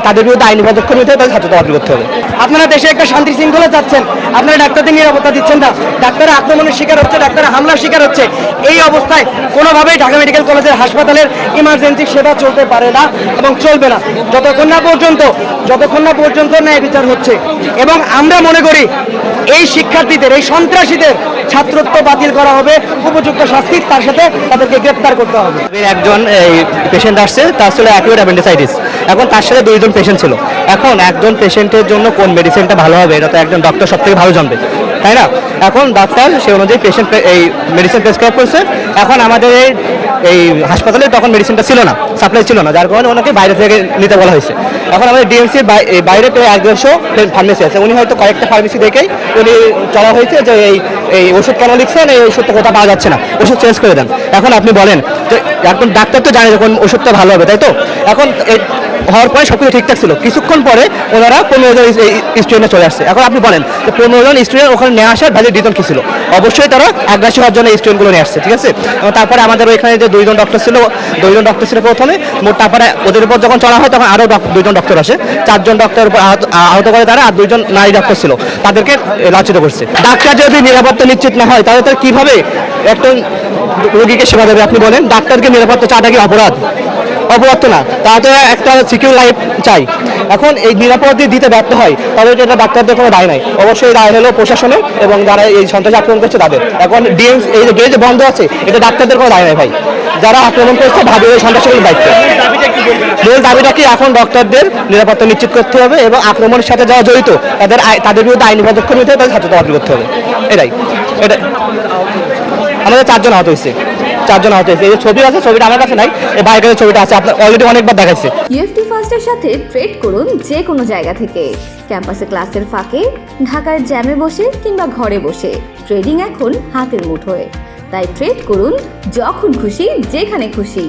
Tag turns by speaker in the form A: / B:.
A: তাদের বিরুদ্ধে আইনি পদক্ষেপ নিতে হবে, তাদের ছাত্রতা বাতিল করতে হবে। আপনারা দেশে একটা শান্তি শৃঙ্খলা চাচ্ছেন, আপনারা ডাক্তারদের নিরাপত্তা দিচ্ছেন না, ডাক্তাররা আক্রমণের শিকার হচ্ছে, ডাক্তাররা হামলার শিকার হচ্ছে। এই অবস্থায় কোনোভাবেই ঢাকা মেডিকেল কলেজের হাসপাতালের ইমার্জেন্সি সেবা চলতে পারে না এবং চলবে না যতক্ষণ না পর্যন্ত ন্যায় বিচার হচ্ছে। এবং আমরা মনে করি এই শিক্ষার্থীদের, এই সন্ত্রাসীদের ছাত্রত্ব বাতিল করা হবে, উপযুক্ত শাস্তি তার সাথে তাদেরকে গ্রেপ্তার করতে হবে। একজন পেশেন্ট আসছে, তার ছিল অ্যাকিউট অ্যাপেন্ডিসাইটিস। এখন তার সাথে 2 জন পেশেন্ট ছিল। এখন একজন পেশেন্টের জন্য কোন মেডিসিনটা ভালো হবে এটা তো একজন ডক্টর সব থেকে ভালো জানবে, তাই না? এখন ডাক্তার সে অনুযায়ী পেশেন্ট এই মেডিসিন প্রেসক্রাইব করছে। এখন আমাদের এই হাসপাতালে তখন মেডিসিনটা ছিল না, সাপ্লাই ছিল না, যার কারণে ওনাকে বাইরে থেকে নিতে বলা হয়েছে। এখন আমাদের ডিএমসির বাইরে প্রায় 150 ফার্মেসি আছে, উনি হয়তো কয়েকটা ফার্মেসি দেখেই উনি চলা হয়েছে যে এই ওষুধ কেন লিখছেন, এই ওষুধটা কোথাও পাওয়া যাচ্ছে না, ওষুধ চেঞ্জ করে দেন। এখন আপনি বলেন যে এখন ডাক্তার তো জানে যখন ওষুধটা ভালো হবে, তাই তো? এখন হওয়ার পরে সব কিছু ঠিকঠাক ছিল, কিছুক্ষণ পরে ওনারা 15 জন স্টুডেন্টে চলে আসছে। এখন আপনি বলেন যে 15 জন স্টুডেন্ট ওখানে নিয়ে আসার ভ্যালিড রিজন কি ছিল? অবশ্যই তারা আগ্রাসী হওয়ার জন্য স্টুডেন্টগুলো নিয়ে আসছে, ঠিক আছে? এবং তারপরে আমাদের ওইখানে যে 2 জন ডক্টর ছিল প্রথমে, তারপরে ওদের উপর যখন চলা হয় তখন আরও 2 জন ডক্টর আসে, 4 জন ডক্টর উপর আহত করে তারা, আর 2 জন নারী ডক্টর ছিল, তাদেরকে লাঞ্ছিত করছে। ডাক্তার যদি নিরাপত্তা নিশ্চিত না হয় তাহলে তার কীভাবে একজন রোগীকে সেবা দেবে? আপনি বলেন, ডাক্তারকে নিরাপত্তা চাওয়াটা কি অপরাধ তো না? তাহলে একটা সিকিউর লাইফ চাই। এখন এই নিরাপত্তা দিতে ব্যর্থ হয় তাহলে এটা ডাক্তারদের কোনো দায় নাই, অবশ্যই দায় হলো প্রশাসনের এবং যারা এই সন্ত্রাসী আক্রমণ করছে তাদের। এখন ডিএমস এই যে গেট বন্ধ আছে, এটা ডাক্তারদের কোনো দায় নাই ভাই, যারা আক্রমণ করছে ভাবে ওই সন্ত্রাসীদের দায়িত্ব। মূল দাবিটা কি? এখন ডক্টরদের নিরাপত্তা নিশ্চিত করতে হবে এবং আক্রমণের সাথে যারা জড়িত তাদের বিরুদ্ধে আইনি পদক্ষেপ নিতে হবে, তাদের ছাত্রতা বাতিল করতে হবে। এটা আমাদের 4 জন আহত হয়েছে। এই ছবি আছে, ছবিটা আমার কাছে নাই, এই বাইকের ছবিটা আছে, আপনার অলরেডি অনেকবার দেখাইছে।
B: ইউএফটি ফার্স্টের সাথে ট্রেড করুন যে কোনো জায়গা থেকে, ক্যাম্পাসে ক্লাসের ফাঁকে, ঢাকার জ্যামে বসে কিংবা ঘরে বসে। ট্রেডিং এখন হাতের মুঠোয়, তাই ট্রেড করুন যখন খুশি, যেখানে খুশি।